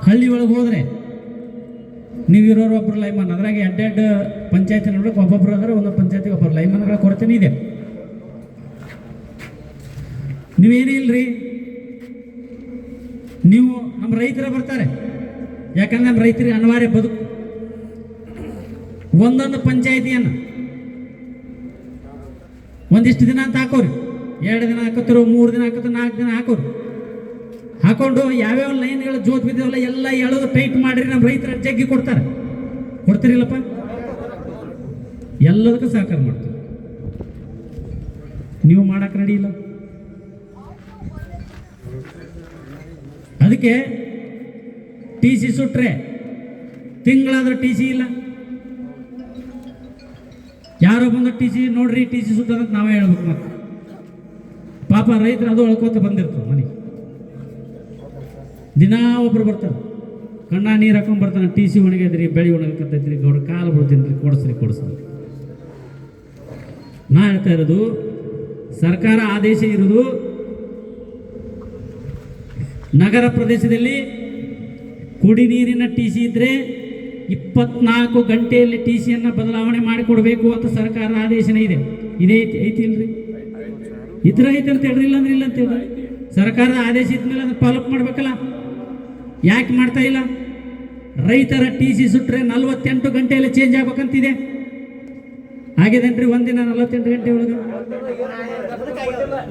ಹಳ್ಳಿ ಒಳಗೆ ಹೋದ್ರೆ ನೀವಿರೋರು ಒಬ್ಬರು ಲೈಮನ್, ಅದ್ರಾಗ ಎರಡೆರಡು ಪಂಚಾಯತಿ ನೋಡ್ಬೇಕು, ಒಬ್ಬೊಬ್ರು ಅಂದ್ರೆ ಒಂದೊಂದು ಪಂಚಾಯತಿ ಒಬ್ಬರು ಲೈಮನ್ಗಳ ಕೊರತೆನೇ ಇದೆ. ನೀವೇನಿಲ್ರಿ, ನೀವು ನಮ್ಮ ರೈತರ ಬರ್ತಾರೆ, ಯಾಕಂದ್ರೆ ನಮ್ಮ ರೈತರಿಗೆ ಅನಿವಾರ್ಯ ಬದುಕು. ಒಂದೊಂದು ಪಂಚಾಯತಿಯನ್ನು ಒಂದಿಷ್ಟು ದಿನ ಅಂತ ಹಾಕೋರಿ, 2 ದಿನ ಹಾಕೋತಿರೋ, 3 ದಿನ ಹಾಕೋತ, 4 ದಿನ ಹಾಕೋರಿ. ಹಾಕೊಂಡು ಯಾವ್ಯಾವ ಲೈನ್ಗಳು ಜೋತ್ ಬಿದ್ದಾವಲ್ಲ ಎಲ್ಲ ಎಳೆದು ಟೈಟ್ ಮಾಡಿರಿ, ನಮ್ಮ ರೈತರ ಜಗ್ಗಿ ಕೊಡ್ತಾರೆ. ಕೊಡ್ತೀರಿಲ್ಲಪ್ಪ? ಎಲ್ಲದಕ್ಕೂ ಸಹಕಾರ ಮಾಡ್ತೀವಿ. ನೀವು ಮಾಡಕ್ಕೆ ರೆಡಿ ಇಲ್ಲ. ಅದಕ್ಕೆ ಟಿ ಸಿ ಸುಟ್ರೆ ತಿಂಗಳಾದ್ರೂ ಟಿ ಸಿ ಇಲ್ಲ. ಯಾರೋ ಬಂದು ಟಿ ಸಿ ನೋಡ್ರಿ, ಟಿ ಸಿ ಸುಟ್ಟದಂತ ನಾವೇ ಹೇಳ್ಬೇಕು. ಮತ್ತೆ ಪಾಪ ರೈತರು ಅದು ಅಳ್ಕೋತ ಬಂದಿರ್ತವೆ ಮನೆಗೆ. ದಿನಾ ಒಬ್ರು ಬರ್ತಾರೆ, ಕಣ್ಣ ನೀರು ಹಾಕೊಂಡ್ ಬರ್ತಾನೆ, ಟಿ ಸಿ ಒಣಗಿದ್ರಿ, ಬೆಳೆ ಒಣಗಕತ್ತೈತ್ರಿ, ಗೌಡ ಕಾಲು ಬಿಡ್ತೀನಿ ರೀ, ಕೊಡಿಸ್ರಿ. ನಾ ಹೇಳ್ತಾ ಇರೋದು, ಸರ್ಕಾರ ಆದೇಶ ಇರೋದು ನಗರ ಪ್ರದೇಶದಲ್ಲಿ ಕುಡಿ ನೀರಿನ ಟಿ ಸಿ ಇದ್ರೆ 24 ಗಂಟೆಯಲ್ಲಿ ಟಿ ಸಿಯನ್ನು ಬದಲಾವಣೆ ಮಾಡಿಕೊಡ್ಬೇಕು ಅಂತ ಸರ್ಕಾರದ ಆದೇಶನೇ ಇದೆ. ಇದೇ ಐತಿ ಇಲ್ರಿ? ಇದ್ರ ಐತೆ ಅಂತ ಹೇಳ್ರಿ, ಇಲ್ಲ ಅಂದ್ರೆ ಇಲ್ಲ ಅಂತ ಹೇಳ್ರಿ. ಸರ್ಕಾರದ ಆದೇಶ ಇದ್ಮೇಲೆ ಅದನ್ನ ಫಾಲೋಅಪ್ ಮಾಡ್ಬೇಕಲ್ಲ, ಯಾಕೆ ಮಾಡ್ತಾ ಇಲ್ಲ? ರೈತರ ಟಿ ಸಿ ಸುಟ್ರೆ 48 ಗಂಟೆಯಲ್ಲಿ ಚೇಂಜ್ ಆಗ್ಬೇಕಂತಿದೆ. ಆಗಿದೇನ್ರಿ? ಒಂದಿನ 48 ಗಂಟೆ ಒಳಗೆ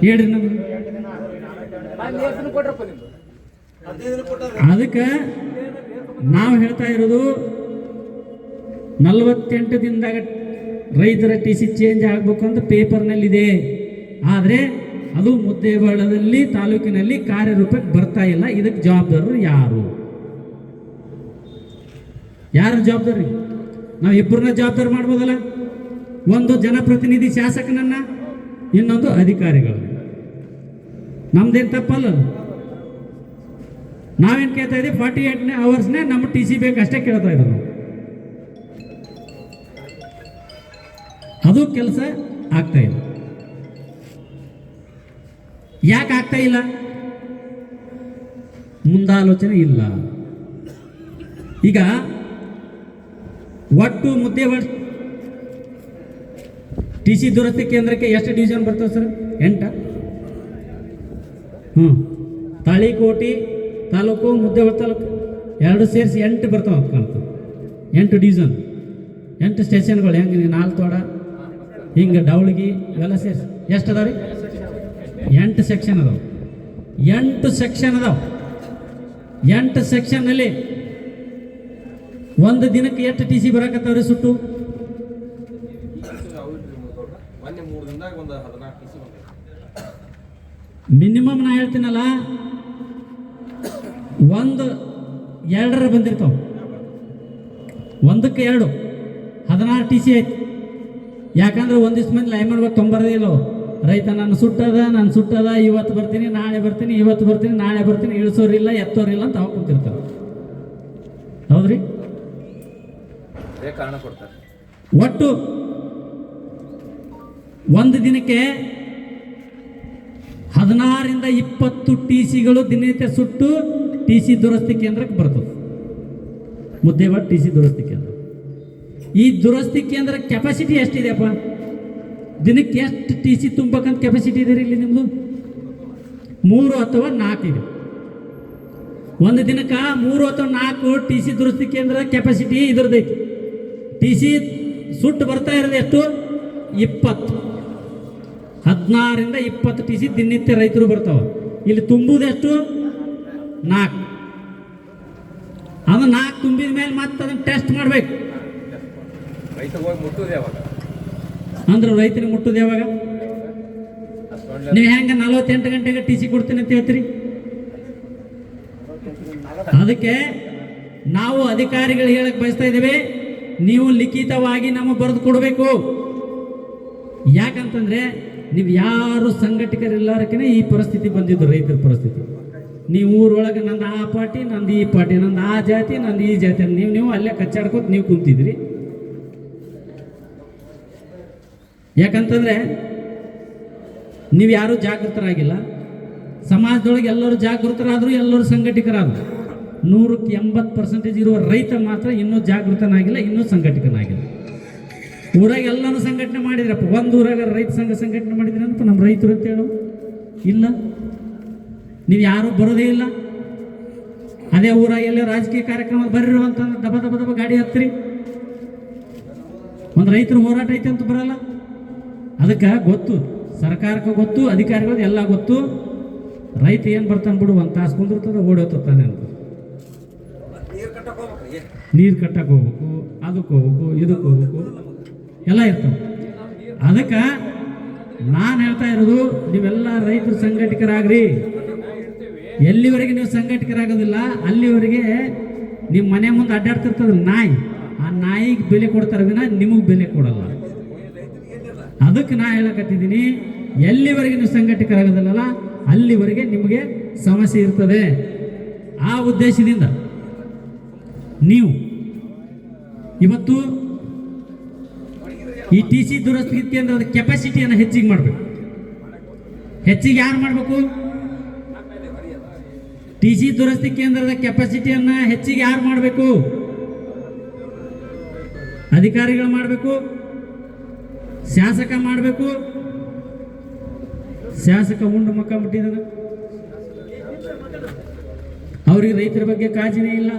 ಹೇಳ್ರಿ ನಮ್ಗೆ. ಅದಕ್ಕೆ ನಾವು ಹೇಳ್ತಾ ಇರೋದು 48 ದಿನದಾಗ ರೈತರ ಟಿ ಸಿ ಚೇಂಜ್ ಆಗ್ಬೇಕು ಅಂತ ಪೇಪರ್ನಲ್ಲಿದೆ. ಆದರೆ ಅದು ಮುದ್ದೇಬಿಹಾಳದಲ್ಲಿ ತಾಲೂಕಿನಲ್ಲಿ ಕಾರ್ಯರೂಪಕ್ಕೆ ಬರ್ತಾ ಇಲ್ಲ. ಇದಕ್ಕೆ ಜವಾಬ್ದಾರರು ಯಾರು ಜವಾಬ್ದಾರಿ? ನಾವು ಇಬ್ಬರನ್ನ ಜವಾಬ್ದಾರಿ ಮಾಡ್ಬೋದಲ್ಲ. ಒಂದು ಜನಪ್ರತಿನಿಧಿ ಶಾಸಕನನ್ನ, ಇನ್ನೊಂದು ಅಧಿಕಾರಿಗಳು. ನಮ್ದೇನು ತಪ್ಪಲ್ಲ. ನಾವೇನು ಕೇಳ್ತಾ ಇದ್ದೀವಿ, 48 ಅವರ್ಸ್ನೇ ನಮ್ಮ ಟಿ ಸಿ ಬೇಕಷ್ಟೇ ಕೇಳ್ತಾ ಇದ್ದೀವಿ ನಾವು. ಅದು ಕೆಲಸ ಆಗ್ತಾ ಇಲ್ಲ. ಯಾಕೆ ಆಗ್ತಾ ಇಲ್ಲ? ಮುಂದಾಲೋಚನೆ ಇಲ್ಲ. ಈಗ ಒಟ್ಟು ಮುದ್ದೇಬಿಹಾಳ ಟಿ ಸಿ ದುರಸ್ತಿ ಕೇಂದ್ರಕ್ಕೆ ಎಷ್ಟು ಡಿವಿಷನ್ ಬರ್ತವೆ ಸರ್? 8. ತಾಳಿಕೋಟಿ ತಾಲೂಕು, ಮುದ್ದೇಬಿಹಾಳ ತಾಲೂಕು 2 ಸೇರಿಸಿ 8 ಬರ್ತಾವೆ ಅಂತ ಕಾಣ್ತದೆ. 8 ಡಿವಿಷನ್, 8 ಸ್ಟೇಷನ್ಗಳು. ಹೆಂಗೆ ನಾಲ್ತೋಡ, ಹಿಂಗೆ ಡವಳಗಿ ಇವೆಲ್ಲ ಸೇರಿಸಿ ಎಷ್ಟು ಅದಾವ ರೀ? 8 ಸೆಕ್ಷನ್ ಅದಾವ. 8 ಸೆಕ್ಷನ್ ಅದಾವ. 8 ಸೆಕ್ಷನ್ನಲ್ಲಿ ಒಂದು ದಿನಕ್ಕೆ ಎಷ್ಟು ಟಿ ಸಿ ಬರಾಕತ್ತಾವ್ರಿ ಸುಟ್ಟು? ಮಿನಿಮಮ್ ನಾ ಹೇಳ್ತೀನಲ್ಲ, 1-2 ಬಂದಿರ್ತಾವ. 1ಕ್ಕೆ 2 16 ಟಿ ಸಿ ಆಯ್ತು. ಯಾಕಂದ್ರೆ ಒಂದಿವ್ಸ ಮಂದಿ ಲೈನ್ ಮಾಡ್ಬೇಕು ತೊಂಬರದಿಲ್ಲ. ರೈತ ನಾನು ಸುಟ್ಟದ, ಇವತ್ತು ಬರ್ತೀನಿ, ನಾಳೆ ಬರ್ತೀನಿ, ಇವತ್ತು ಬರ್ತೀನಿ, ನಾಳೆ ಬರ್ತೀನಿ, ಇಳಿಸೋರಿಲ್ಲ, ಎತ್ತೋರಿಲ್ಲ ಅಂತ ಅವಾಗ ಕುಂತಿರ್ತಾರೆ. ಹೌದ್ರಿ? ಕಾರಣ ಕೊಡ್ತಾರೆ. ಒಟ್ಟು ಒಂದು ದಿನಕ್ಕೆ 16ರಿಂದ 20 ಟಿ ಸಿಗಳು ದಿನನಿತ್ಯ ಸುಟ್ಟು ಟಿ ಸಿ ದುರಸ್ತಿ ಕೇಂದ್ರಕ್ಕೆ ಬರ್ತದೆ. ಮುದ್ದೇಬಿಹಾಳ ಟಿ ಸಿ ದುರಸ್ತಿ ಕೇಂದ್ರ. ಈ ದುರಸ್ತಿ ಕೇಂದ್ರ ಕೆಪಾಸಿಟಿ ಎಷ್ಟಿದೆಯಪ್ಪ? ದಿನಕ್ಕೆ ಎಷ್ಟು ಟಿ ಸಿ ತುಂಬಬೇಕಂತ ಕೆಪಾಸಿಟಿ ಇದೆ ಇಲ್ಲಿ ನಿಮ್ಮದು? 3 ಅಥವಾ 4 ಇದೆ. ಒಂದು ದಿನಕ್ಕೆ 3 ಅಥವಾ 4 ಟಿ ಸಿ ದುರಸ್ತಿ ಕೇಂದ್ರ ಕೆಪಾಸಿಟಿ ಇದ್ರದೈತಿ. ಟಿ ಸಿ ಸುಟ್ಟು ಬರ್ತಾ ಇರೋದು ಎಷ್ಟು? 20. 16ರಿಂದ 20 ಟಿ ಸಿ ದಿನನಿತ್ಯ ರೈತರು ಬರ್ತಾವ. ಇಲ್ಲಿ ತುಂಬುದೆಷ್ಟು? 4. ಅದು 4 ತುಂಬಿದ ಮೇಲೆ ಮತ್ತೆ ಅದನ್ನು ಟೆಸ್ಟ್ ಮಾಡ್ಬೇಕು. ಅಂದ್ರೆ ರೈತರಿಗೆ ಮುಟ್ಟುದು ಯಾವಾಗ? ನೀವು ಹೆಂಗ 48 ಗಂಟೆಗೆ ಟಿ ಸಿ ಕೊಡ್ತೀನಿ ಅಂತ ಹೇಳ್ತೀರಿ? ಅದಕ್ಕೆ ನಾವು ಅಧಿಕಾರಿಗಳು ಹೇಳಕ್ ಬಯಸ್ತಾ ಇದ್ದೇವೆ, ನೀವು ಲಿಖಿತವಾಗಿ ನಮಗೆ ಬರೆದು ಕೊಡಬೇಕು. ಯಾಕಂತಂದ್ರೆ ನೀವು ಯಾರು ಸಂಘಟಕರಿಲ್ಲಾರಕ್ಕೆ ಈ ಪರಿಸ್ಥಿತಿ ಬಂದಿದ್ದು, ರೈತರ ಪರಿಸ್ಥಿತಿ. ನೀವು ಊರೊಳಗೆ ನಂದು ಆ ಪಾರ್ಟಿ, ನಂದು ಈ ಪಾರ್ಟಿ, ನಂದು ಆ ಜಾತಿ, ನಂದು ಈ ಜಾತಿ, ನೀವು ಅಲ್ಲೇ ಕಚ್ಚಾಡ್ಕೋತ ನೀವು ಕುಂತಿದ್ರಿ. ಯಾಕಂತಂದ್ರೆ ನೀವು ಯಾರು ಜಾಗೃತರಾಗಿಲ್ಲ, ಸಮಾಜದೊಳಗೆ ಎಲ್ಲರೂ ಜಾಗೃತರಾದರು, ಎಲ್ಲರೂ ಸಂಘಟಿತರಾದರು. 100ಕ್ಕೆ 80% ಇರುವ ರೈತ ಮಾತ್ರ ಇನ್ನೂ ಜಾಗೃತನಾಗಿಲ್ಲ, ಇನ್ನೂ ಸಂಘಟಿತನಾಗಿಲ್ಲ. ಊರಾಗ ಎಲ್ಲನೂ ಸಂಘಟನೆ ಮಾಡಿದ್ರಪ್ಪ. ಒಂದು ಊರಾಗ ರೈತ ಸಂಘ ಸಂಘಟನೆ ಮಾಡಿದ್ರಪ್ಪ ನಮ್ಮ ರೈತರು ಅಂತ ಹೇಳು ಇಲ್ಲ. ನೀವು ಯಾರೂ ಬರೋದೇ ಇಲ್ಲ. ಅದೇ ಊರಾಗ ಎಲ್ಲೇ ರಾಜಕೀಯ ಕಾರ್ಯಕ್ರಮ ಬರ್ರಿ ಅಂತಂದ್ರೆ ದಬ ದಬ ದಬ ಗಾಡಿ ಹತ್ತಿರಿ. ಒಂದು ರೈತರ ಹೋರಾಟ ಐತೆ ಅಂತ ಬರಲ್ಲ. ಅದಕ್ಕೆ ಗೊತ್ತು, ಸರ್ಕಾರಕ್ಕೆ ಗೊತ್ತು, ಅಧಿಕಾರಿಗಳು ಎಲ್ಲ ಗೊತ್ತು. ರೈತ ಏನು ಬರ್ತಾನೆ ಬಿಡು, ಒಂದು ತಾಸು ಕುಂದಿರ್ತದೆ, ಓಡೋತಾನೆ ಅಂತ. ನೀರು ಕಟ್ಟಕ್ಕೆ ಹೋಗ್ಬೇಕು, ಅದಕ್ಕೆ ಹೋಗ್ಬೇಕು, ಇದಕ್ಕೆ ಹೋಗ್ಬೇಕು, ಎಲ್ಲ ಇರ್ತವೆ. ಅದಕ್ಕೆ ನಾನು ಹೇಳ್ತಾ ಇರೋದು, ನೀವೆಲ್ಲ ರೈತರು ಸಂಘಟಕರಾಗ್ರಿ. ಎಲ್ಲಿವರೆಗೆ ನೀವು ಸಂಘಟಕರಾಗೋದಿಲ್ಲ ಅಲ್ಲಿವರೆಗೆ ನಿಮ್ಮ ಮನೆ ಮುಂದೆ ಅಡ್ಡಾಡ್ತಿರ್ತದ ನಾಯಿ, ಆ ನಾಯಿಗೆ ಬೆಲೆ ಕೊಡ್ತಾರೆ ವಿನ ನಿಮಗೆ ಬೆಲೆ ಕೊಡಲ್ಲ. ಅದಕ್ಕೆ ನಾ ಹೇಳಕತ್ತಿದ್ದೀನಿ, ಎಲ್ಲಿವರೆಗೆ ನೀವು ಸಂಘಟಕರಾಗೋದಿಲ್ಲ ಅಲ್ಲಿವರೆಗೆ ನಿಮಗೆ ಸಮಸ್ಯೆ ಇರ್ತದೆ. ಆ ಉದ್ದೇಶದಿಂದ ನೀವು ಇವತ್ತು ಈ TC ದುರಸ್ತಿ ಕೇಂದ್ರದ ಕೆಪಾಸಿಟಿಯನ್ನು ಹೆಚ್ಚಿಗೆ ಮಾಡಬೇಕು. ಹೆಚ್ಚಿಗೆ ಯಾರು ಮಾಡಬೇಕು? TC ದುರಸ್ತಿ ಕೇಂದ್ರದ ಕೆಪಾಸಿಟಿಯನ್ನು ಹೆಚ್ಚಿಗೆ ಯಾರು ಮಾಡಬೇಕು? ಅಧಿಕಾರಿಗಳು ಮಾಡಬೇಕು, ಶಾಸಕ ಮಾಡಬೇಕು. ಶಾಸಕ ಉಂಡು ಮಕ್ಕ ಬಿಟ್ಟಿದ್ದಾನೆ, ಅವ್ರಿಗೆ ರೈತರ ಬಗ್ಗೆ ಕಾಳಜಿನೇ ಇಲ್ಲ.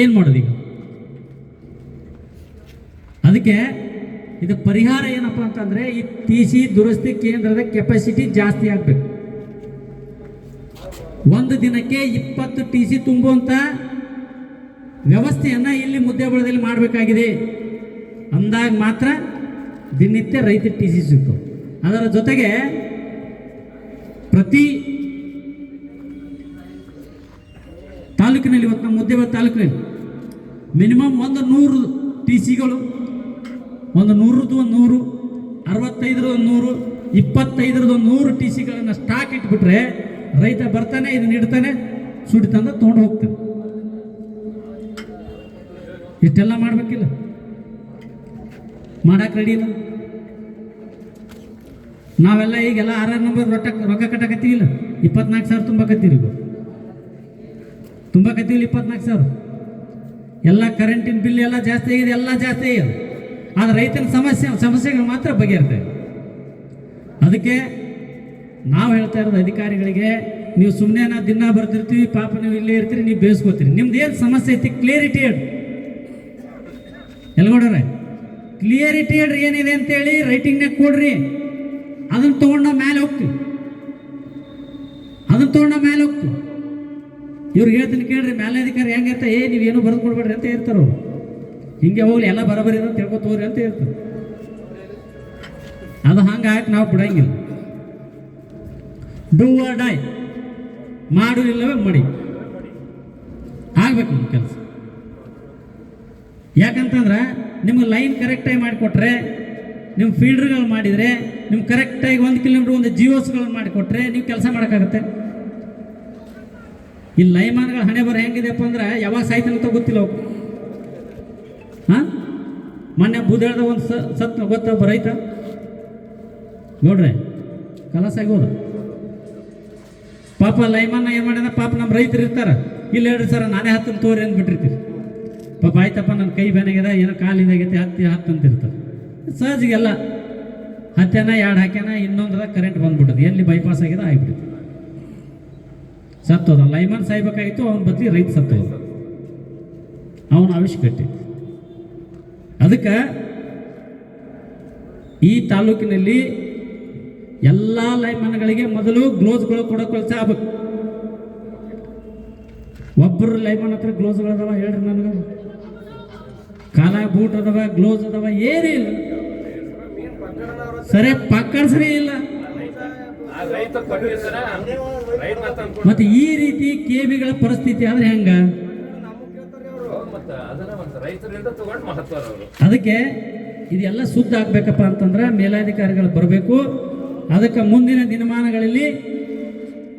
ಏನು ಮಾಡೋದು ಈಗ? ಅದಕ್ಕೆ ಇದು ಪರಿಹಾರ ಏನಪ್ಪ ಅಂತಂದ್ರೆ, ಈ TC ದುರಸ್ತಿ ಕೇಂದ್ರದ ಕೆಪಾಸಿಟಿ ಜಾಸ್ತಿ ಆಗಬೇಕು. ಒಂದು ದಿನಕ್ಕೆ 20 TC ತುಂಬುವಂತ ವ್ಯವಸ್ಥೆಯನ್ನ ಇಲ್ಲಿ ಮುದ್ದೇಬಿಳದಲ್ಲಿ ಮಾಡಬೇಕಾಗಿದೆ. ಅಂದಾಗ ಮಾತ್ರ ದಿನನಿತ್ಯ ರೈತ TC ಸಿಗ್ತವೆ. ಅದರ ಜೊತೆಗೆ ಪ್ರತಿ ತಾಲೂಕಿನಲ್ಲಿ, ಇವತ್ತು ನಮ್ಮ ಮುದ್ದೇಬಿಳ ತಾಲೂಕಿನಲ್ಲಿ ಮಿನಿಮಮ್ 100 TCಗಳು, 100 100, 65 100, 25 100 TCಗಳನ್ನು ಸ್ಟಾಕ್ ಇಟ್ಬಿಟ್ರೆ ರೈತ ಬರ್ತಾನೆ, ಇದನ್ನ ಇಡ್ತಾನೆ, ಸುಡಿ ತಂದು ತೊಗೊಂಡು ಹೋಗ್ತಾನೆ. ಇಷ್ಟೆಲ್ಲ ಮಾಡ್ಬೇಕಿಲ್ಲ, ಮಾಡಕ್ಕೆ ರೆಡಿ ಇಲ್ಲ. ನಾವೆಲ್ಲ ಈಗೆಲ್ಲ 6 ನಂಬರ್ ರೊಕ್ಕ ಕಟ್ಟಕತ್ತೀವಿಲ್ಲ, 24,000 ತುಂಬಕತ್ತೀವಿ. ತುಂಬಕತ್ತೀವಿ 24,000. ಎಲ್ಲ ಕರೆಂಟಿನ ಬಿಲ್ ಎಲ್ಲ ಜಾಸ್ತಿ ಆಗಿದೆ, ಎಲ್ಲ ಜಾಸ್ತಿ ಆಗಿದೆ. ಆದರೆ ರೈತನ ಸಮಸ್ಯೆಗಳು ಮಾತ್ರ ಬಗೆಹರ್ತವೆ. ಅದಕ್ಕೆ ನಾವು ಹೇಳ್ತಾ ಇರೋದು ಅಧಿಕಾರಿಗಳಿಗೆ, ನೀವು ಸುಮ್ಮನೆ ನಾ ದಿನ ಬರ್ತಿರ್ತೀವಿ, ಪಾಪ ನೀವು ಇಲ್ಲೇ ಇರ್ತೀರಿ, ನೀವು ಬೇಯಿಸ್ಕೋತೀರಿ. ನಿಮ್ದು ಏನು ಸಮಸ್ಯೆ ಐತಿ ಕ್ಲಿಯರಿಟಿ ಹೇಳ್ರಿ. ಎಲ್ಗೊಡ್ರೆ ಕ್ಲಿಯರಿಟಿ ಹೇಳ್ರಿ, ಏನಿದೆ ಅಂತೇಳಿ ರೈಟಿಂಗ್ನಾಗ ಕೊಡ್ರಿ. ಅದನ್ನು ತೊಗೊಂಡು ನಾವು ಮೇಲೆ ಹೋಗ್ತೀವಿ, ಇವ್ರಿಗೆ ಹೇಳ್ತೀನಿ ಕೇಳ್ರಿ. ಮೇಲಾಧಿಕಾರಿ ಹೆಂಗಿರ್ತಾರೆ, ನೀವೇನು ಬರೆದು ಕೊಡ್ಬೇಡ್ರಿ ಅಂತ ಇರ್ತಾರೋ, ಹಿಂಗೆ ಹೋಗ್ಲಿ ಎಲ್ಲ ಬರಬರಿ ಅಂತ ತಿಳ್ಕೊತ ಹೋಗ್ರಿ ಅಂತ ಇರ್ತಾರೆ. ಅದು ಹಂಗೆ ಹಾಕಿ ನಾವು ಬಿಡಂಗಿಲ್ಲ. ಡೂ ಆರ್ ಡೈ, ಮಾಡು ಇಲ್ಲವೇ ಮಡಿ ಆಗ್ಬೇಕು ನಿಮ್ಮ ಕೆಲಸ. ಯಾಕಂತಂದ್ರೆ ನಿಮ್ಗೆ ಲೈನ್ ಕರೆಕ್ಟಾಗಿ ಮಾಡಿಕೊಟ್ರೆ, ನಿಮ್ಮ ಫೀಲ್ಡ್ರ್ಗಳು ಮಾಡಿದರೆ, ನಿಮ್ಗೆ ಕರೆಕ್ಟಾಗಿ 1 ಕಿಲೋಮೀಟ್ರ್ ಒಂದು GOSಗಳನ್ನು ಮಾಡಿಕೊಟ್ರೆ ನೀವು ಕೆಲಸ ಮಾಡೋಕ್ಕಾಗತ್ತೆ. ಈ ಲೈಮಾನ್ಗಳ ಹಣೆ ಬರ ಹೆಂಗಿದೆಪ್ಪ ಅಂದ್ರೆ, ಯಾವಾಗ ಸಾಯ್ತಾನಂತ ಗೊತ್ತಿಲ್ಲ ಅವ್ರು. ಮೊನ್ನೆ ಬುಧವಾರದ ಒಂದು ಸತ್ ಗೊತ್ತ ರೈತ ನೋಡ್ರೆ ಕಲಸಾಗಿ ಹೋದ. ಪಾಪ ಲೈಮಾನ ಏನು ಮಾಡ್ಯಾನ, ಪಾಪ ನಮ್ಮ ರೈತರು ಇರ್ತಾರೆ, ಇಲ್ಲಿ ಹೇಳ್ರಿ ಸರ್ ನಾನೇ ಹತ್ತನ್ನು ತೋರಿ ಅಂದ್ಬಿಟ್ಟಿರ್ತೀವಿ. ಪಾಪ ಆಯ್ತಪ್ಪ ನನ್ನ ಕೈ ಬೇನಾಗ್ಯದ, ಏನೋ ಕಾಲಿದಾಗೈತೆ, ಹತ್ತು ಅಂತಿರ್ತಾರೆ. ಸಹಜಿಗೆಲ್ಲ ಹತ್ಯಾನ 2 ಹಾಕ್ಯಾನ, ಇನ್ನೊಂದರ ಕರೆಂಟ್ ಬಂದ್ಬಿಟ್ಟದು, ಎಲ್ಲಿ ಬೈಪಾಸ್ ಆಗಿದೆ ಆಗ್ಬಿಟ್ಟಿತ್ತು, ಸತ್ತೋದ. ಲೈಮಾನ್ ಸಾಯ್ಬೇಕಾಗಿತ್ತು, ಅವನ ಬದಲಿ ರೈತ ಸತ್ತೋದ, ಅವನ ಅವಶ್ಯಕತೆ. ಅದಕ್ಕೆ ಈ ತಾಲೂಕಿನಲ್ಲಿ ಎಲ್ಲ ಲೈಮಾನ್ಗಳಿಗೆ ಮೊದಲು ಗ್ಲೋಸ್ಗಳು ಕೊಡೋ ಕೆಲಸ ಆಗ್ಬೇಕು. ಒಬ್ಬರು ಲೈಮಾನ್ ಹತ್ರ ಗ್ಲೋಸ್ಗಳದಾವ ಹೇಳ್ರಿ ನನಗೆ? ಕಾಲ ಬೂಟ್ ಅದಾವ, ಗ್ಲೋಸ್ ಅದಾವ, ಏನೂ ಇಲ್ಲ. ಸರಿ ಪಕ್ಕಡ ಸರಿ ಇಲ್ಲ. ಮತ್ತೆ ಈ ರೀತಿ KBಗಳ ಪರಿಸ್ಥಿತಿ ಆದ್ರೆ ಹೆಂಗ? ಅದಕ್ಕೆ ಇದೆಲ್ಲ ಶುದ್ಧ ಆಗ್ಬೇಕಪ್ಪ ಅಂತಂದ್ರೆ ಮೇಲಾಧಿಕಾರಿಗಳು ಬರಬೇಕು. ಅದಕ್ಕೆ ಮುಂದಿನ ದಿನಮಾನಗಳಲ್ಲಿ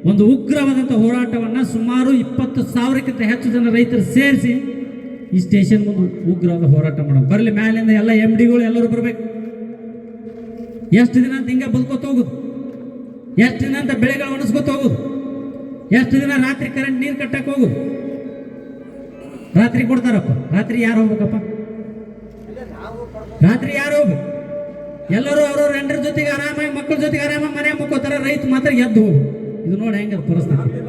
ಒಂದು ಉಗ್ರವಾದಂಥ ಹೋರಾಟವನ್ನು ಸುಮಾರು 20,000ಕ್ಕಿಂತ ಹೆಚ್ಚು ಜನ ರೈತರು ಸೇರಿಸಿ ಈ ಸ್ಟೇಷನ್ ಮುಂದೆ ಉಗ್ರವಾದ ಹೋರಾಟ ಮಾಡೋಣ. ಬರಲಿ, ಮ್ಯಾಲಿಂದ ಎಲ್ಲ MDಗಳು ಎಲ್ಲರೂ ಬರಬೇಕು. ಎಷ್ಟು ದಿನ ಅಂತ ಹಿಂಗೆ ಬದುಕೋತ ಹೋಗುದು, ಎಷ್ಟು ದಿನ ಅಂತ ಬೆಳೆಗಳು ಒಣಸ್ಕೋತ ಹೋಗುದು, ಎಷ್ಟು ದಿನ ರಾತ್ರಿ ಕರೆಂಟ್ ನೀರು ಕಟ್ಟಕ್ಕೆ ಹೋಗುದು. ರಾತ್ರಿ ಕೊಡ್ತಾರಪ್ಪ, ರಾತ್ರಿ ಯಾರು ಹೋಗ್ಬೇಕಪ್ಪ? ರಾತ್ರಿ ಯಾರು ಹೋಗ್ಬೇಕು? ಎಲ್ಲರೂ ಅವ್ರವ್ರ ಹೆಂಡ್ರ ಜೊತೆಗೆ ಆರಾಮಾಗಿ ಮಕ್ಕಳ ಜೊತೆಗೆ ಆರಾಮಾಗಿ ಮನೆ ಮುಕ್ಕೋತಾರ, ರೈತ ಮಾತ್ರ ಎದ್ದು ಹೋಗು. ಇದು ನೋಡಿ ಹೆಂಗ ಪರಿಸ್ಥಿತಿ.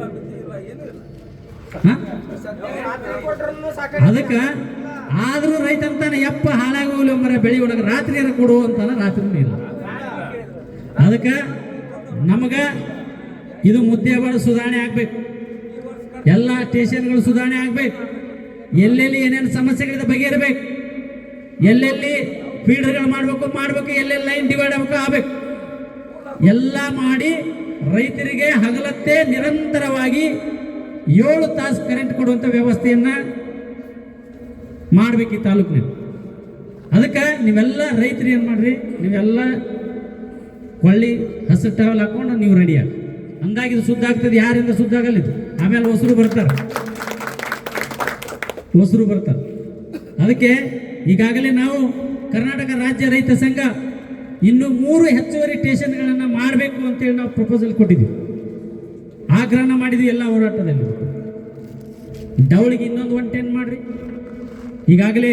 ಅದಕ್ಕೆ ಆದ್ರೂ ರೈತ ಅಂತಾನೆ ಯಪ್ಪ ಹಾಳಾಗಿ ಹೋಗ್ಲಿ ಮರ ಬೆಳಿ ಒಳಗೆ ರಾತ್ರಿ ಏನ ಕೊಡು ಅಂತಾನೆ, ರಾತ್ರಿನೂ ಇಲ್ಲ. ಅದಕ್ಕೆ ನಮಗ ಇದು ಮುದ್ದೇವಾಡ ಸುಧಾರಣೆ ಆಗ್ಬೇಕು, ಎಲ್ಲ ಸ್ಟೇಷನ್ಗಳು ಸುಧಾರಣೆ ಆಗ್ಬೇಕು, ಎಲ್ಲೆಲ್ಲಿ ಏನೇನು ಸಮಸ್ಯೆಗಳಿಂದ ಬಗೆಹರಬೇಕು, ಎಲ್ಲೆಲ್ಲಿ ಫೀಡರ್ಗಳು ಮಾಡಬೇಕು, ಎಲ್ಲೆಲ್ಲಿ ಲೈನ್ ಡಿವೈಡ್ ಆಗಬೇಕು, ಎಲ್ಲ ಮಾಡಿ ರೈತರಿಗೆ ಹಗಲತ್ತೆ ನಿರಂತರವಾಗಿ 7 ತಾಸು ಕರೆಂಟ್ ಕೊಡುವಂಥ ವ್ಯವಸ್ಥೆಯನ್ನ ಮಾಡ್ಬೇಕು ಈ ತಾಲೂಕಿನಲ್ಲಿ. ಅದಕ್ಕೆ ನೀವೆಲ್ಲ ರೈತರು ಏನು ಮಾಡ್ರಿ, ನೀವೆಲ್ಲ ಕೊಳ್ಳಿ ಹಸಿರು ಟವಲ್ ಹಾಕೊಂಡು ನೀವು ರೆಡಿ ಆಗಿ ಅಂದಾಗ ಇದು ಶುದ್ಧ ಆಗ್ತದೆ. ಯಾರಿಂದ ಶುದ್ಧ ಆಗಲ್ಲ ಇದು, ಆಮೇಲೆ ಹೊಸರು ಬರ್ತಾರೆ. ಅದಕ್ಕೆ ಈಗಾಗಲೇ ನಾವು ಕರ್ನಾಟಕ ರಾಜ್ಯ ರೈತ ಸಂಘ ಇನ್ನು 3 ಹೆಚ್ಚುವರಿ ಸ್ಟೇಷನ್ಗಳನ್ನು ಮಾಡಬೇಕು ಅಂತೇಳಿ ನಾವು ಪ್ರಪೋಸಲ್ ಕೊಟ್ಟಿದ್ವಿ, ಆಗ್ರಹನ ಮಾಡಿದ್ವಿ ಎಲ್ಲ ಹೋರಾಟದಲ್ಲಿ. ಡವಳಿಗೆ ಇನ್ನೊಂದು 110 ಮಾಡ್ರಿ. ಈಗಾಗಲೇ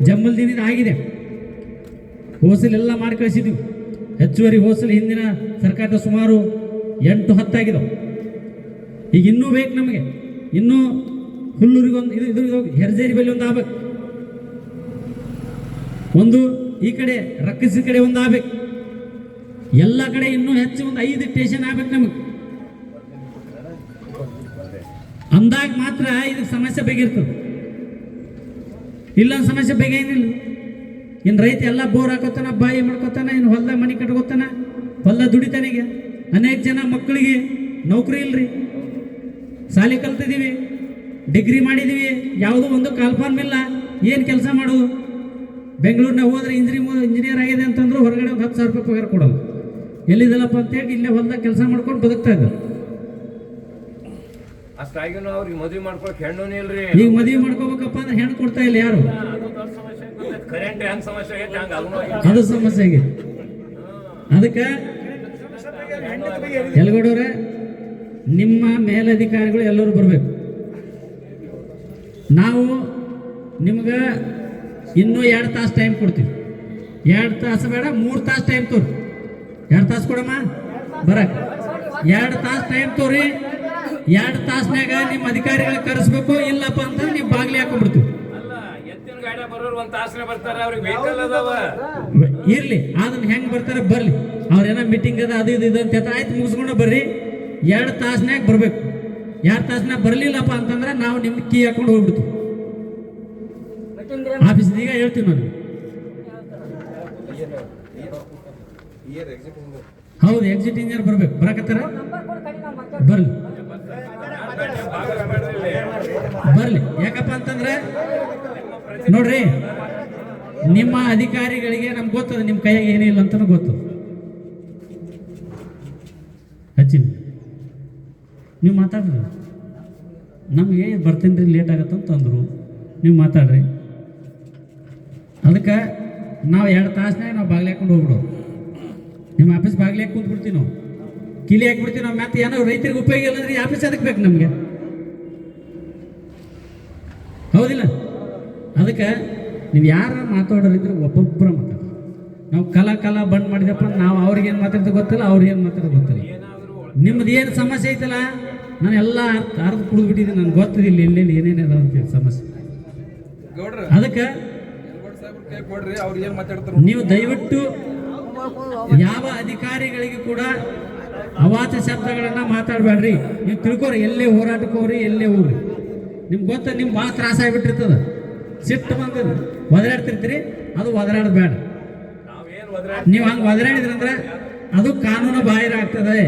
ಜಮ್ಮಲ್ದಿಂದ ಆಗಿದೆ, ಹೋಸಲೆಲ್ಲ ಮಾಡಿ ಕಳಿಸಿದ್ವಿ. ಹೆಚ್ಚುವರಿ ಹೋಸಲು ಹಿಂದಿನ ಸರ್ಕಾರದ ಸುಮಾರು 8-10 ಆಗಿದಾವೆ. ಈಗ ಇನ್ನೂ ಬೇಕು ನಮಗೆ, ಇನ್ನೂ ಹುಲ್ಲೂರಿಗೊಂದು ಇದು ಹೆರ್ಜೇರಿ ಬಳಿ ಒಂದು ಆಗ್ಬೇಕು, ಒಂದು ಈ ಕಡೆ ರಕ್ಕಸಿ ಕಡೆ ಒಂದು ಆಗ್ಬೇಕು, ಎಲ್ಲ ಕಡೆ ಇನ್ನೂ ಹೆಚ್ಚು ಒಂದು 5 ಸ್ಟೇಷನ್ ಆಗ್ಬೇಕು ನಮಗೆ. ಅಂದಾಗ ಮಾತ್ರ ಇದಕ್ಕೆ ಸಮಸ್ಯೆ ಬಗೆಯಿರ್ತದೆ, ಇಲ್ಲ ಸಮಸ್ಯೆ ಬಗೆಯಿಲ್ಲ. ಇನ್ನು ರೈತ ಎಲ್ಲ ಬೋರ್ ಹಾಕೋತಾನ, ಬಾಯಿ ಮಾಡ್ಕೋತಾನ, ಇನ್ನು ಹೊಲ್ದಾಗ ಮನೆ ಕಟ್ಕೋತಾನ, ಹೊಲ್ದಾಗ ದುಡಿತಾನೆಗೆ. ಅನೇಕ ಜನ ಮಕ್ಕಳಿಗೆ ನೌಕರಿ ಇಲ್ರಿ, ಶಾಲೆ ಕಲ್ತಿದ್ದೀವಿ, ಡಿಗ್ರಿ ಮಾಡಿದ್ದೀವಿ, ಯಾವುದೋ ಒಂದು ಕಾಲ್ಫಾರ್ಮ್ ಇಲ್ಲ, ಏನು ಕೆಲಸ ಮಾಡೋದು? ಬೆಂಗಳೂರಿನಾಗ ಹೋದ್ರೆ ಇಂಜಿನಿಯರ್ ಆಗಿದೆ ಅಂತಂದ್ರು ಹೊರಗಡೆ ಒಂದು 10,000 ರೂಪಾಯಿ ಪಗಾರ ಕೊಡೋದು. ಎಲ್ಲಿದಲ್ಲಪ್ಪ ಅಂತೇಳಿ ಇಲ್ಲೇ ಹೊಲ್ದಾಗ ಕೆಲಸ ಮಾಡ್ಕೊಂಡು ಬದುಕ್ತಾ ಇದ್ದಾರೆ. ಈಗ ಮದುವೆ ಮಾಡ್ಕೋಬೇಕಪ್ಪ ಅಂದ್ರೆ ಹೆಣ್ಣು ಕೊಡ್ತಾ ಇಲ್ಲ ಯಾರು, ಅದು ಸಮಸ್ಯೆ ಆಗಿದೆ. ಅದಕ್ಕೆ ಎಲ್ಗಡವ್ರೆ, ನಿಮ್ಮ ಮೇಲಧಿಕಾರಿಗಳು ಎಲ್ಲರೂ ಬರಬೇಕು. ನಾವು ನಿಮ್ಗೆ ಇನ್ನೂ 2 ತಾಸು ಟೈಮ್ ಕೊಡ್ತೀವಿ. 2 ತಾಸು ಬೇಡ, 3 ತಾಸು ಟೈಮ್ ತೋರಿ. 2 ತಾಸು ಕೊಡಮ್ಮ ಬರಕ್ಕೆ. 2 ತಾಸು ಟೈಮ್ ತೋರಿ. 2 ತಾಸ್ನಾಗ ನಿಮ್ಮ ಅಧಿಕಾರಿಗಳ ಕರೆಸ್ಬೇಕು. ಇಲ್ಲಪ್ಪ ಅಂತಂದ್ರೆ ನೀವು ಬಾಗ್ಲಿ ಹಾಕೊಂಡ್ಬಿಡ್ತೀವಿ. ಇರ್ಲಿ, ಅದನ್ನ ಹೆಂಗ್ ಬರ್ತಾರೆ ಬರ್ಲಿ, ಅವ್ರೇನೋ ಮೀಟಿಂಗ್ ಅದ ಅದು ಇದು ಅಂತ ಹೇಳ್ತಾರೆ, ಆಯ್ತು ಮುಗಿಸ್ಕೊಂಡು ಬರ್ರಿ. 2 ತಾಸ್ನಾಗ ಬರ್ಬೇಕು. 2 ತಾಸ್ನಾಗ ಬರ್ಲಿಲ್ಲಪ್ಪ ಅಂತಂದ್ರೆ ನಾವು ನಿಮ್ಗೆ ಕೀ ಹಾಕೊಂಡು ಹೋಗ್ಬಿಡ್ತೀವಿ ಆಫೀಸ್. ಈಗ ಹೇಳ್ತೀವಿ ನಾನು, ಹೌದು ಎಕ್ಸಿಟ್ ಇಂಜಿನಿಯರ್ ಬರ್ಬೇಕು. ಬರಕತ್ತಾರ ಬರ್ಲಿ ಬರ್ಲಿ. ಯಾಕಪ್ಪ ಅಂತಂದ್ರೆ ನೋಡ್ರಿ, ನಿಮ್ಮ ಅಧಿಕಾರಿಗಳಿಗೆ ನಮ್ಗೆ ಗೊತ್ತದ ನಿಮ್ಮ ಕೈಯಾಗ ಏನಿಲ್ಲ ಅಂತಾನು ಗೊತ್ತದ. ಹಚ್ಚಿ ನೀವು ಮಾತಾಡ್ರಿ, ನಮಗೆ ಬರ್ತೀನಿ ರೀ ಲೇಟ್ ಆಗತ್ತಂತಂದ್ರು, ನೀವು ಮಾತಾಡ್ರಿ. ಅದಕ್ಕೆ ನಾವು 2 ತಾಸ್ನಾಗ ನಾವು ಬಾಗ್ಲಿ ಹಾಕೊಂಡು ಹೋಗ್ಬಿಡೋರು. ನಿಮ್ಮ ಆಫೀಸ್ ಬಾಗ್ಲಿ ಹಾಕಿ ಕೂತ್ಬಿಡ್ತೀವಿ, ನಾವು ಕಿಲಿ ಹಾಕ್ಬಿಡ್ತೀವಿ. ನಾವು ಮತ್ತೆ ಏನೋ ರೈತರಿಗೆ ಉಪಯೋಗ ಇಲ್ಲ ಅಂದ್ರೆ ಈ ಆಫೀಸ್ ಅದಕ್ಕೆ ಬೇಕು ನಮಗೆ, ಹೌದಿಲ್ಲ? ಅದಕ್ಕೆ ನೀವು ಯಾರ ಮಾತಾಡೋರಿದ್ರೆ ಒಬ್ಬೊಬ್ಬರ ಮಾತಾಡ. ನಾವು ಕಲಾ ಬಂದ್ ಮಾಡಿದಪ್ಪ, ನಾವು ಅವ್ರಿಗೇನು ಮಾತಾಡ್ತಾ ಗೊತ್ತಿಲ್ಲ, ಅವ್ರಿಗೇನು ಮಾತಾಡೋದು ಗೊತ್ತಿಲ್ಲ. ನಿಮ್ದು ಏನು ಸಮಸ್ಯೆ ಐತಲ್ಲ, ನಾನು ಎಲ್ಲ ಅರ್ಧ ಕುಡಿದ್ಬಿಟ್ಟಿದ್ದೀನಿ, ನನಗೆ ಗೊತ್ತಿಲ್ಲ ಎಲ್ಲೆಲ್ಲಿ ಏನೇನಿದೆ ಅಂತೇಳಿ ಸಮಸ್ಯೆ. ಅದಕ್ಕೆ ನೀವು ದಯವಿಟ್ಟು ಯಾವ ಅಧಿಕಾರಿಗಳಿಗೆ ಕೂಡ ಅವಾಚ್ಯ ಶಬ್ದಗಳನ್ನ ಮಾತಾಡಬೇಡ್ರಿ. ನೀವು ತಿಳ್ಕೊರಿ, ಎಲ್ಲೇ ಹೋರಾಟಕ್ಕೆ ಹೋಗ್ರಿ, ಎಲ್ಲೇ ಹೋಗ್ರಿ. ನಿಮ್ಗೆ ಗೊತ್ತ, ನಿಮ್ಗೆ ಭಾಳ ತ್ರಾಸ ಆಗಿಬಿಟ್ಟಿರ್ತದ, ಸಿಟ್ಟು ಬಂದ ಒದರಾಡ್ತಿರ್ತೀರಿ, ಅದು ಒದರಾಡೋದು ಬೇಡ. ನೀವು ಹಂಗೆ ಒದರಾಡಿದ್ರಂದ್ರೆ ಅದು ಕಾನೂನು ಬಾಹಿರ ಆಗ್ತದೆ.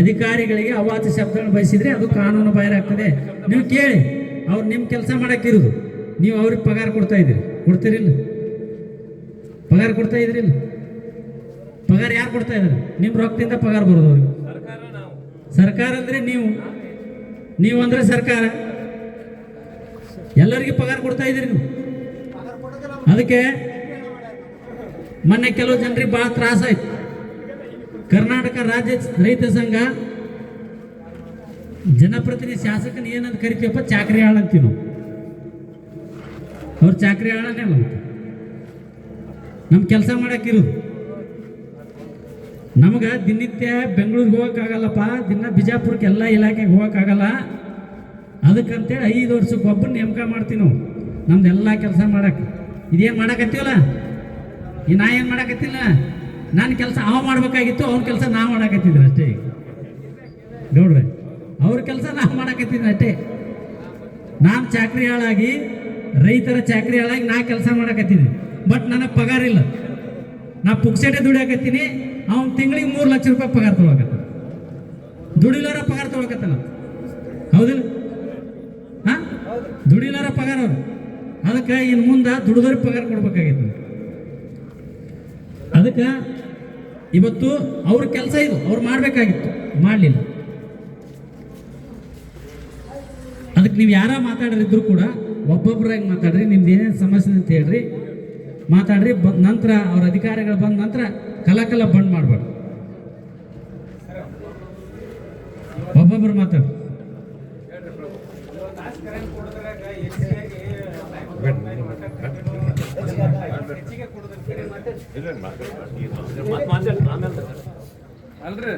ಅಧಿಕಾರಿಗಳಿಗೆ ಅವಾಚ್ಯ ಶಬ್ದಗಳನ್ನು ಬಯಸಿದ್ರೆ ಅದು ಕಾನೂನು ಬಾಹಿರ ಆಗ್ತದೆ. ನೀವು ಕೇಳಿ, ಅವ್ರು ನಿಮ್ಮ ಕೆಲಸ ಮಾಡೋಕ್ಕಿರೋದು, ನೀವು ಅವ್ರಿಗೆ ಪಗಾರ ಕೊಡ್ತಾ ಇದ್ದೀರಿ, ಕೊಡ್ತೀರಿಲ್ಲ? ಪಗಾರ ಕೊಡ್ತಾ ಇದ್ರಿಲ್ಲ? ಪಗಾರ ಯಾರು ಕೊಡ್ತಾ ಇದ್ದಾರೆ? ನಿಮ್ಮ ರೊಕ್ಕದಿಂದ ಪಗಾರ ಬರೋದು ಅವ್ರಿಗೆ. ಸರ್ಕಾರ ಅಂದ್ರೆ ನೀವು ಅಂದ್ರೆ ಸರ್ಕಾರ, ಎಲ್ಲರಿಗೂ ಪಗಾರ ಕೊಡ್ತಾ ಇದ್ದೀರಿ ನೀವು. ಅದಕ್ಕೆ ಮೊನ್ನೆ ಕೆಲವು ಜನರಿಗೆ ಭಾಳ ತ್ರಾಸ ಆಯ್ತು. ಕರ್ನಾಟಕ ರಾಜ್ಯ ರೈತ ಸಂಘ ಜನಪ್ರತಿನಿಧಿ ಶಾಸಕನ ಏನಂತ ಕರಿತೀವಪ್ಪ, ಚಾಕ್ರಿ ಆಳ ಅಂತೀವಿ ನಾವು. ಅವ್ರು ಚಾಕ್ರಿ ಆಳನೇ ಅಲ್ಲ, ನಮ್ಮ ಕೆಲಸ ಮಾಡಕ್ಕಿರೋದು. ನಮ್ಗೆ ದಿನನಿತ್ಯ ಬೆಂಗಳೂರಿಗೆ ಹೋಗೋಕ್ಕಾಗಲ್ಲಪ್ಪ, ದಿನ ಬಿಜಾಪುರಕ್ಕೆ ಎಲ್ಲ ಇಲಾಖೆಗೆ ಹೋಗೋಕ್ಕಾಗಲ್ಲ. ಅದಕ್ಕಂತೇಳಿ 5 ವರ್ಷಕ್ಕೆ ಒಬ್ಬನ ನೇಮಕ ಮಾಡ್ತೀವಿ ನಾವು, ನಮ್ದೆಲ್ಲ ಕೆಲಸ ಮಾಡಕ್ಕೆ. ಇದೇನು ಮಾಡಕತ್ತೀವಲ್ಲ, ಈ ನಾ ಏನು ಮಾಡಕತ್ತಿಲ್ಲ, ನನ್ನ ಕೆಲಸ ಅವ ಮಾಡಬೇಕಾಗಿತ್ತು, ಅವ್ನ ಕೆಲಸ ನಾ ಮಾಡಕತ್ತಿದ್ರು ಅಷ್ಟೇ. ನೋಡ್ರಿ, ಅವ್ರ ಕೆಲಸ ನಾವು ಮಾಡಕತ್ತಿದ್ದೆ ಅಷ್ಟೇ. ನಾನು ಚಾಕ್ರಿ ಹಾಳಾಗಿ, ರೈತರ ಚಾಕ್ರಿ ಹಾಳಾಗಿ ನಾ ಕೆಲಸ ಮಾಡಕತ್ತಿದ್ದೆ. ಬಟ್ ನನಗೆ ಪಗಾರ ಇಲ್ಲ, ನಾ ಪುಕ್ಸಟೆ ದುಡಿಯಾಕತ್ತೀನಿ. ಅವ್ನು ತಿಂಗಳಿಗೆ 3 ಲಕ್ಷ ರೂಪಾಯಿ ಪಗಾರ ತೊಗೊಳಕತ್ತ, ದುಡಿಲಾರ ಪಗಾರ ತೊಗೊಳಕತ್ತಾನ. ಹೌದಿಲ್ಲ? ಹಾಂ, ದುಡಿಲಾರ ಪಗಾರ ಅವ್ರು. ಅದಕ್ಕೆ ಇನ್ನು ಮುಂದೆ ದುಡಿದವ್ರಿಗೆ ಪಗಾರ ಕೊಡ್ಬೇಕಾಗಿತ್ತು. ಅದಕ್ಕೆ ಇವತ್ತು ಅವ್ರ ಕೆಲಸ ಇದು, ಅವ್ರು ಮಾಡಬೇಕಾಗಿತ್ತು, ಮಾಡಲಿಲ್ಲ. ಅದಕ್ಕೆ ನೀವು ಯಾರ ಮಾತಾಡರಿದ್ರು ಕೂಡ ಒಬ್ಬೊಬ್ಬರಾಗಿ ಮಾತಾಡ್ರಿ, ನಿಮ್ದು ಏನೇನು ಸಮಸ್ಯೆ ಅಂತ ಹೇಳ್ರಿ, ಮಾತಾಡ್ರಿ. ನಂತರ ಅವ್ರ ಅಧಿಕಾರಿಗಳು ಬಂದ ನಂತರ ಕಲಾಕಲ ಬಂದ್ ಮಾಡಬಾರ್ದು, ಒಬ್ಬೊಬ್ಬರು ಮಾತಾಡ್ರಿ. ಅಲ್ರಿ